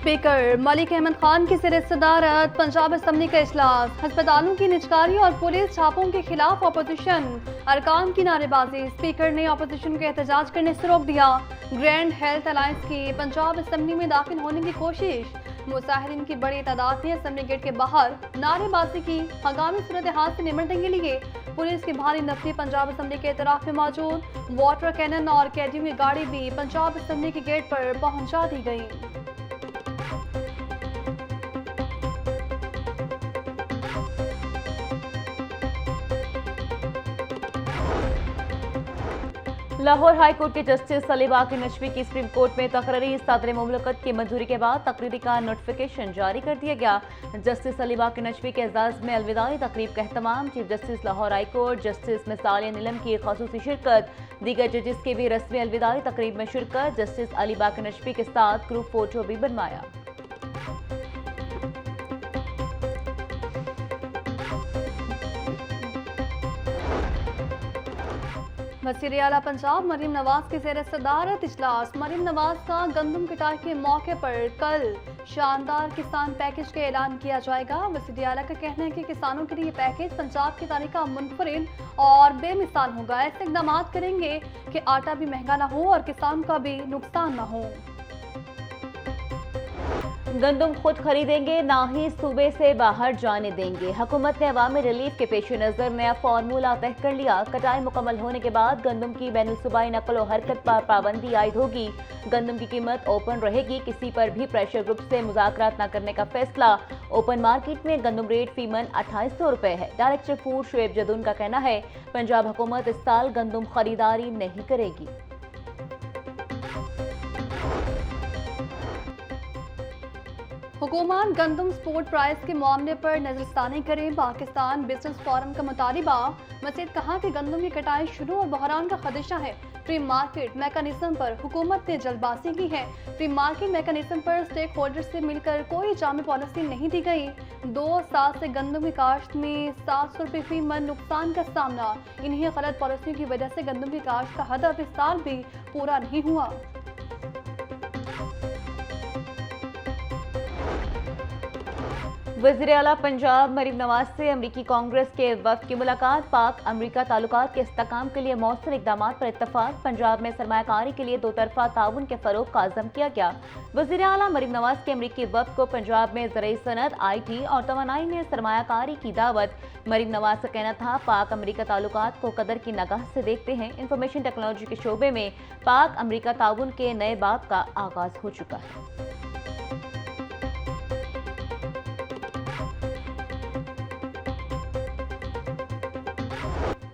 Speaker Malik Ahmad Khan की ज़ेर सदारत पंजाब असम्बली का इजलास। अस्पतालों की निजकारी और पुलिस छापों के खिलाफ अपोजिशन अरकान की नारेबाजी। स्पीकर ने अपोजिशन को एहतजाज करने से रोक दिया। ग्रैंड हेल्थ अलायंस की पंजाब असम्बली में दाखिल होने की कोशिश। मुजाहिरीन की बड़ी तादाद ने असम्बली गेट के बाहर नारेबाजी की। हंगामी सूरत हाल से निमटने के लिए पुलिस की भारी नफरी पंजाब असम्बली के इतराफ में मौजूद। वाटर कैनन और कैडियों की गाड़ी भी पंजाब असम्बली के गेट पर पहुंचा दी गई। लाहौर हाई कोर्ट के जस्टिस अली बाकी नजवी की सुप्रीम कोर्ट में तकरीरी सदर मुमलकत की मंजूरी के बाद तकरीरी का नोटिफिकेशन जारी कर दिया गया। जस्टिस अली बाकी नजवी के एजाज में अलविदाई तकरीब का एहतमाम। Chief justice Lahore high court justice Misal Neelam की खसूसी शिरकत। दीगर जजेस की भी रस्मी अलविदाई तकरीब में शिरकत। जस्टिस अली बाकी नजवी के साथ ग्रुप फोटो भी बनवाया। वज़ीर आला पंजाब मरीम नवाज की ज़ेर सदारत इजलास। मरीम नवाज का गंदम कटाई के मौके पर कल शानदार किसान पैकेज का ऐलान किया जाएगा। वज़ीर आला का कहना है कि किसानों के लिए पैकेज पंजाब की तारीख का मुनफरिद और बेमिसाल होगा। ऐसे इकदाम करेंगे कि आटा भी महंगा ना हो और किसान का भी नुकसान ना हो। गंदम खुद खरीदेंगे, ना ही सूबे से बाहर जाने देंगे। हुकूमत ने अवामी रिलीफ के पेश नज़र नया फार्मूला तय कर लिया। कटाई मुकम्मल होने के बाद गंदम की बैनुल सूबाई नकल और हरकत पर पाबंदी आयद होगी। गंदम की कीमत ओपन रहेगी। किसी पर भी प्रेशर ग्रुप से मुज़ाकरात न करने का फैसला। ओपन मार्केट में गंदम रेट फीमन 2800 रुपए है। डायरेक्टर फूड शुएब जदून का कहना है पंजाब हुकूमत इस साल गंदम खरीदारी नहीं करेगी। हुकूमत गंदम स्पोर्ट प्राइस के मामले पर नजरसानी करें। पाकिस्तान बिजनेस फोरम का मुतालिबा। मजीद कहा कि गंदम की कटाई शुरू और बहरान का खदशा है। प्री मार्केट मैकेनिज्म पर हुकूमत ने जल्दबाजी की है। प्री मार्केट मैकेनिज्म पर स्टेक होल्डर से मिलकर कोई जामी पॉलिसी नहीं दी गई। 2 साल से गंदम की काश्त में 700 रुपये फी मन नुकसान का सामना। इन्हीं गलत पॉलिसियों की वजह से गंदम की काश्त का हदफ इस साल भी पूरा नहीं हुआ। वज़ीर आला पंजाब मरीम नवाज से अमरीकी कांग्रेस के वफ़द की मुलाकात। पाक अमरीका ताल्लुकात के इस्तेहकाम के लिए मौसर इक़दाम पर इत्तफाक। पंजाब में सरमायाकारी के लिए 2 तरफ़ा ताउन के फ़रोग़ का अज़्म किया गया। वज़ीर आला मरीम नवाज के अमरीकी वफ़द को पंजाब में ज़राई सनत, IT और तवानाई में सरमायाकारी की दावत। मरीम नवाज का कहना था पाक अमरीका ताल्लुकात को कदर की नगाह से देखते हैं। इंफॉर्मेशन टेक्नोलॉजी के शोबे में पाक अमरीका ताउन के नए बाब का आगाज़ हो चुका है।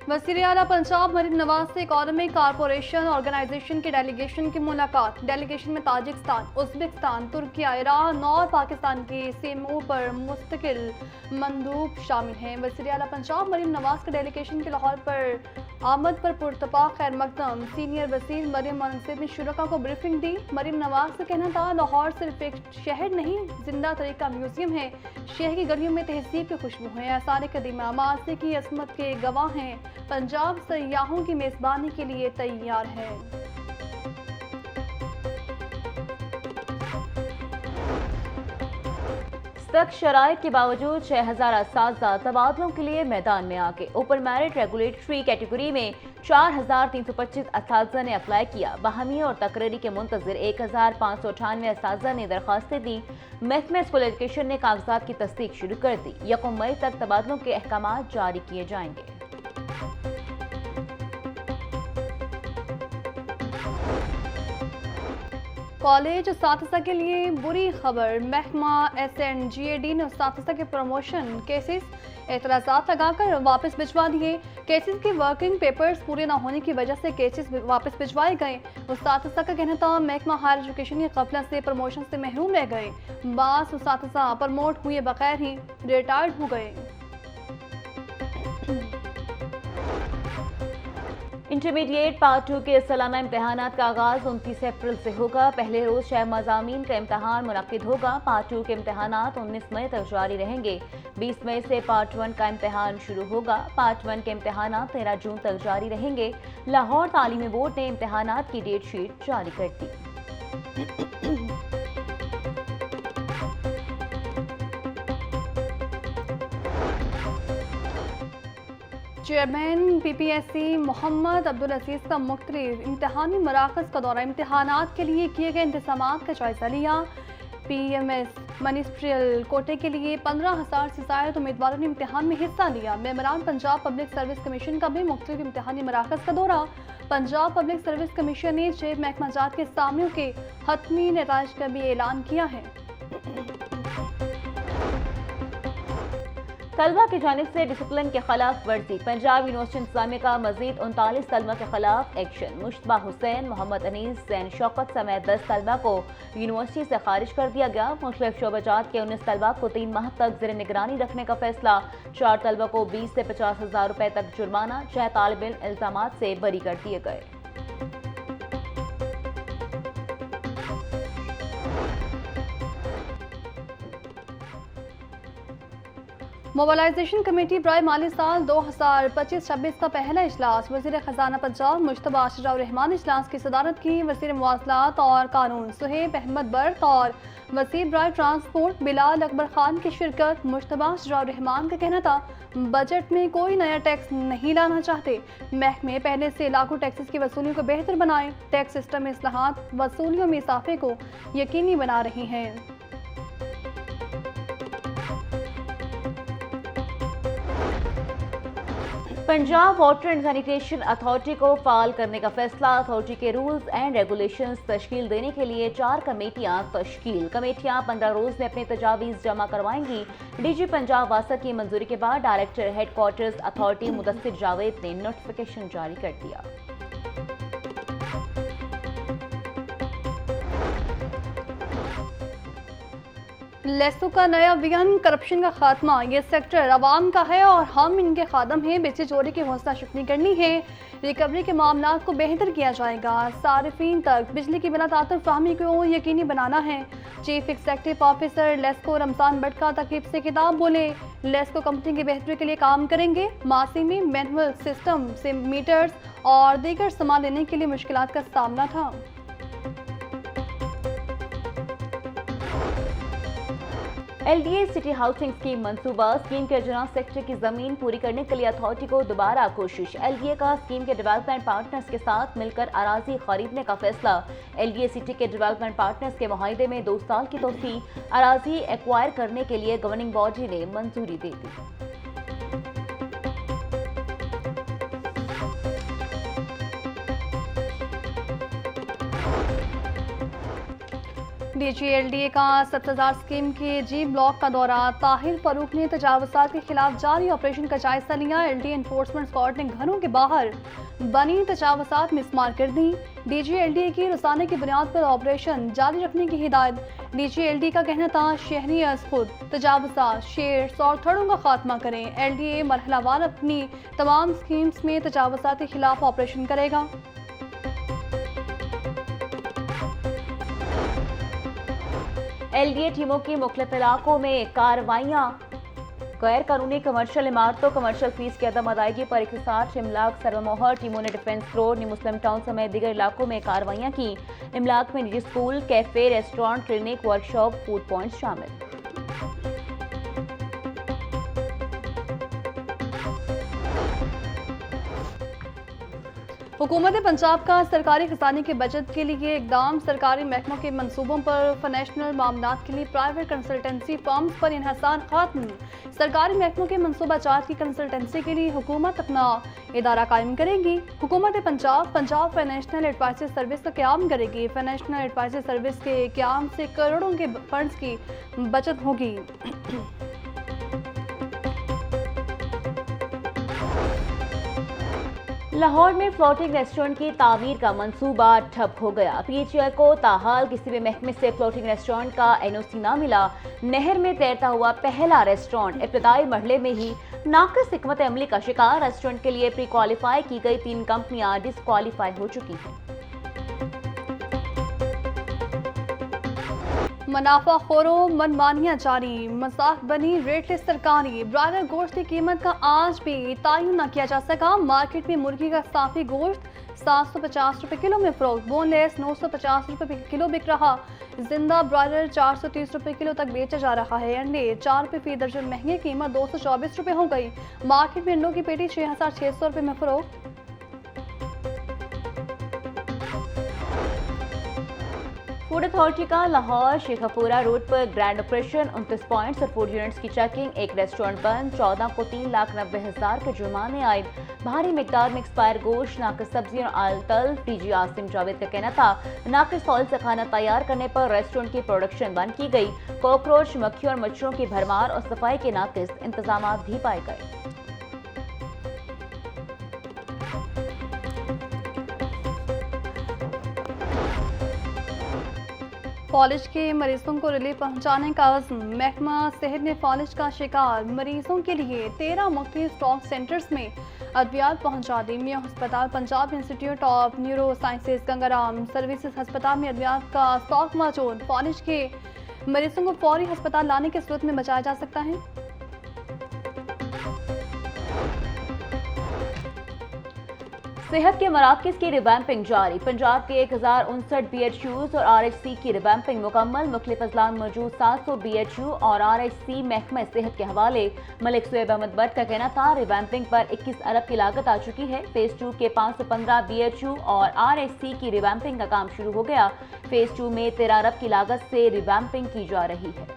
वज़ीर आला पंजाब मरीम नवाज से इकोनॉमिक कॉरपोरेशन ऑर्गेनाइजेशन के डेलीगेशन की मुलाकात। डेलीगेशन में ताजिकिस्तान, उज़्बेकिस्तान, तुर्किया, ईरान और पाकिस्तान के CMO पर मुस्तकिल मंदूब शामिल हैं। वज़ीर आला पंजाब मरीम नवाज के डेलीगेशन के लाहौर पर आमद पर पुरतपाक खैर मकदम। सीनियर वज़ीर मरीम मनसिब ने शुरका को ब्रीफिंग दी। मरीम नवाज का कहना था लाहौर सिर्फ एक शहर नहीं, जिंदा तरीका म्यूजियम है। शहर की गलियों में तहजीब की खुशबू है। आसार कदीमा माज़ी की असमत के गवाह हैं। पंजाब सयाहों की मेज़बानी के लिए तैयार है। सख्त शराइत के बावजूद 6000 असातिज़ा तबादलों के लिए मैदान में आ गए। ओपन मेरिट रेगुलेटरी कैटेगरी में 4325 असातिज़ा ने अप्लाई किया। बाहमी और तकरीरी के मुंतज़िर 1598 असातिज़ा ने दरखास्तें दी। महकमा स्कूल एजुकेशन ने कागजात की तस्दीक शुरू कर दी। 1 मई तक तबादलों के अहकाम जारी किए जाएंगे। कॉलेज उस्तादिज़ा के लिए बुरी खबर। महकमा SNGAD ने उस्तादिज़ा के प्रमोशन केसेस एतराज़ात लगाकर वापस भिजवा दिए। केसेस के वर्किंग पेपर्स पूरे न होने की वजह से केसेस वापस भिजवाए गए। उस्तादिज़ा का कहना था महकमा हायर एजुकेशन के ग़फलत से प्रमोशन से महरूम रह गए। बास उस्तादिज़ा प्रमोट हुए बगैर ही रिटायर्ड हो गए। इंटरमीडिएट पार्ट 2 के सालाना इम्तहानात का आगाज़ 29 अप्रैल से होगा। पहले रोज़ 6 मज़ामीन का इम्तहान मुनक़िद होगा। पार्ट 2 के इम्तहानात 19 मई तक जारी रहेंगे। 20 मई से पार्ट 1 का इम्तहान शुरू होगा। पार्ट 1 के इम्तहानात 13 जून तक जारी रहेंगे। लाहौर तालीमी बोर्ड ने इम्तहानात की डेट शीट जारी कर दी। चेयरमैन पीपीएससी मोहम्मद अब्दुल अजीज का मुख्तलिफ इम्तहानी मराकज़ का दौरा, इम्तहानात के लिए किए गए इंतजामात का जायजा लिया। पीएमएस मिनिस्ट्रियल कोटे के लिए 15,000 से ज़ायद उम्मीदवारों ने इम्तहान में हिस्सा लिया। मेंबरान पंजाब पब्लिक सर्विस कमीशन का भी मुख्तलिफ इम्तहानी मराकज़ का दौरा। पंजाब पब्लिक सर्विस कमीशन ने 6 महकमा जात के सामियों के हतमी नताइज का भी ऐलान किया है। तलबा की जानिब से डिसिप्लिन के खिलाफ वर्जी, पंजाब यूनिवर्सिटी इंतजामिया का मजीद 39 तलबा के खिलाफ एक्शन। मुश्तबा हुसैन, मोहम्मद अनीस, जैन शौकत समेत 10 तलबा को यूनिवर्सिटी से खारिज कर दिया गया। मुख्तलिफ शोबाजात के 19 तलबा को 3 माह तक ज़ेर निगरानी रखने का फैसला। 4 तलबा को 20 से 50,000 रुपए तक जुर्माना। 6 तालिब इल्म इल्जामात से बरी कर दिए गए। मोबिलाइजेशन कमेटी बराए माली साल 2025-26 का पहला इजलास। वज़ीर ख़जाना पंजाब मुश्तबा अशरफ रहमान ने इजलास की सदारत की। वज़ीर मवासलात और कानून सुहेब अहमद बर्क और वज़ीर बराए ट्रांसपोर्ट बिलाल अकबर खान की शिरकत। मुश्तबा अशरफ रहमान का कहना था, बजट में कोई नया टैक्स नहीं लाना चाहते। महकमे पहले से लागू टैक्सेस की वसूलियों को बेहतर बनाए। टैक्स सिस्टम में इस्लाहात वसूलियों में इजाफे को यकीनी बना रही हैं। Punjab water and sanitation authority को फाल करने का फैसला। अथॉरिटी के रूल्स एंड रेगुलेशंस तश्कील देने के लिए 4 कमेटियां तश्कील। कमेटियां 15 रोज में अपने तजावीज़ जमा करवाएंगी। डीजी पंजाब वासा की मंजूरी के बाद director headquarters authority Mudassir Javed ने नोटिफिकेशन जारी कर दिया। लेसो का नया विजन, करप्शन का खात्मा। ये सेक्टर अवाम का है और हम इनके खादम हैं। बिजली चोरी की हौसला शिकनी करनी है। रिकवरी के मामला को बेहतर किया जाएगा। सारिफीन तक बिजली की बिना तातुर फहमी को यकीनी बनाना है। Chief executive officer LESCO Ramzan Bhatt का तकरीब से खिताब बोले, लेस्को कंपनी की बेहतरी के लिए काम करेंगे। मासी में मैनुअल सिस्टम से मीटर्स और दीगर सामान लेने के लिए मुश्किलात का सामना था। LDA सिटी हाउसिंग स्कीम मंसूबा। स्कीम के अजना सेक्टर की जमीन पूरी करने के लिए अथॉरिटी को दोबारा कोशिश। LDA का स्कीम के डेवलपमेंट पार्टनर्स के साथ मिलकर अराजी खरीदने का फैसला। LDA सिटी के डेवलपमेंट पार्टनर्स के मुआहदे में 2 साल की तोसी। अराजी एक्वायर करने के लिए गवर्निंग बॉडी ने मंजूरी दे दी। DGLDA का 70,000 स्कीम के G ब्लॉक का दौरा। ताहिर फरूक ने तजावुज़ात के खिलाफ जारी ऑपरेशन का जायजा लिया। LDA एनफोर्समेंट स्क्वाड ने घरों के बाहर बनी तजावुज़ात मिसमार कर दी। DGLDA की रोजाना की बुनियाद पर ऑपरेशन जारी रखने की हिदायत। DGLDA का कहना था, शहरी अज खुद तजावुज़ात, शेयर्स और थड़ों का खात्मा करें। LDA मरहलावार अपनी तमाम स्कीम्स में तजावुज़ात के खिलाफ ऑपरेशन करेगा। LDA टीमों की मुख्तलिफ इलाकों में कार्रवाइयाँ। गैर कानूनी कमर्शियल इमारतों, कमर्शियल फीस की अदम अदायगी पर 160 इमलाक सर्वमोहर। टीमों ने डिफेंस रोड, न्यू मुस्लिम टाउन समेत दीगर इलाकों में कार्रवाइयाँ की। इमलाक में निजी school, cafe, restaurant, clinic, workshop, food points शामिल। हुकूमत पंजाब का सरकारी खजाने के बजट के लिए इकदाम। सरकारी महकमों के मंसूबों पर फाइनेंशियल मामलात के लिए प्राइवेट कंसल्टेंसी फर्म्स पर इन्हसार खत्म। सरकारी महकमों के मंसूबा जात की कंसल्टेंसी के लिए हुकूमत अपना इदारा कायम करेगी। हुकूमत पंजाब फाइनेंशियल एडवाइजरी सर्विस का क़याम करेगी। फाइनेंशियल एडवाइजरी सर्विस के क़याम से करोड़ों के फंड्स की बचत होगी। लाहौर में फ्लोटिंग रेस्टोरेंट की तामीर का मंसूबा ठप हो गया। PHI को ताहाल किसी भी महकमे से फ्लोटिंग रेस्टोरेंट का NOC न मिला। नहर में तैरता हुआ पहला रेस्टोरेंट इब्तदाई मरहले में ही नाक़िस हिकमत अमली का शिकार। रेस्टोरेंट के लिए प्री क्वालिफाई की गई 3 कंपनियां डिसक्वालीफाई हो चुकी हैं। मुनाफाखोरों मनमानियां जारी, मजाक बनी रेट लिस्ट सरकारी। ब्रॉयलर गोश्त की कीमत का आज भी तयन न किया जा सका। मार्केट में मुर्गी का साफी गोश्त 750 रुपए किलो में फरोख्त, बोनलेस 950 रुपए किलो बिक रहा। जिंदा ब्रॉयलर 430 रुपए किलो तक बेचा जा रहा है। अंडे 4 रुपए फी दर्जन महंगे, कीमत 224 रुपए हो गई। मार्केट में अंडों की पेटी 6600 रुपए में फरोख्त। फूड अथॉरिटी का लाहौर शेखपुरा रोड पर ग्रैंड ऑपरेशन, 29 पॉइंट्स और फूड यूनिट्स की चेकिंग, एक रेस्टोरेंट बंद, 14 को 3,90,000 के जुर्माने आए। भारी मिकदार में एक्सपायर गोश्त, नाकिस सब्जी और आल तल्फ। डीजी आसिम जावेद का कहना था नाकिस ऑयल से खाना तैयार करने पर रेस्टोरेंट की प्रोडक्शन बंद की गई। कॉकरोच, मक्खियों और मच्छरों की भरमार और सफाई के नाकिस इंतजाम भी पाए गए। फॉलिज के मरीजों को रिलीफ पहुंचाने का अज़्म। महकमा सेहत ने फॉलिज का शिकार मरीजों के लिए 13 मुख्तलिफ स्टॉक सेंटर्स में अद्वियात पहुंचा दी। मियां अस्पताल, Punjab institute of neuro sciences, Gangaram services अस्पताल में अद्वियात का स्टॉक मौजूद। फॉलिज के मरीजों को फौरी अस्पताल लाने की सूरत में बचाया जा सकता है। सेहत के मराकज़ की रिवैम्पिंग जारी। पंजाब के 1059 BHUs और RHC की रिवैम्पिंग मुकम्मल। मुख्तलिफ अजला में मौजूद 700 BHU और RHC महकमा सेहत के हवाले। मलिक सुएब अहमद बट का कहना था रिवैम्पिंग पर 21 अरब की लागत आ चुकी है। फेज 2 के 515 BHU और RHC की रिवैम्पिंग का काम शुरू हो गया। फेज 2 में 13 अरब की लागत से रिवैम्पिंग की जा रही है।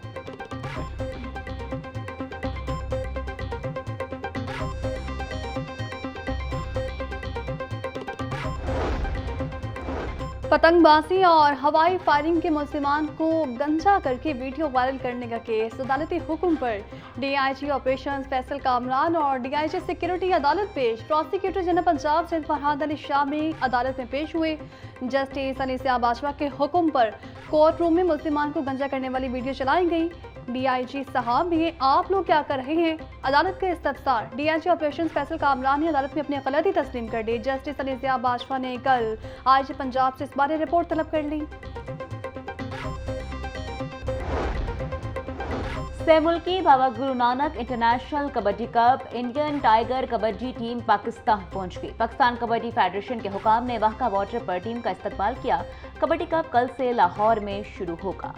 पतंगबाजी और हवाई फायरिंग के मुलजिमान को गंजा करके वीडियो वायरल करने का केस अदालती हुक्म पर DIG ऑपरेशन फैसल कामरान और DIG सिक्योरिटी अदालत पेश। प्रोसिक्यूटर जनरल पंजाब सिंध फरहाद अली शामी अदालत में पेश हुए। जस्टिस अनीसा बाजवा के हुक्म पर कोर्ट रूम में मुलजिमान को गंजा करने वाली वीडियो चलाई गई। DIG साहब, ये आप लोग क्या कर रहे हैं? अदालत के इस्तफसार। DIG ऑपरेशन फैसल कामरान ने अदालत में अपनी गलती तस्लीम कर दी। जस्टिस अनीसा बाजवा ने कल IG पंजाब से इस बारे रिपोर्ट तलब कर ली। मुल्की Baba Guru Nanak international kabaddi cup Indian tiger kabaddi team Pakistan पहुंच गई। पाकिस्तान कबड्डी फेडरेशन के हुकाम ने वाहका बॉर्डर पर टीम का इस्तकबाल किया। कबड्डी कप कल से लाहौर में शुरू होगा।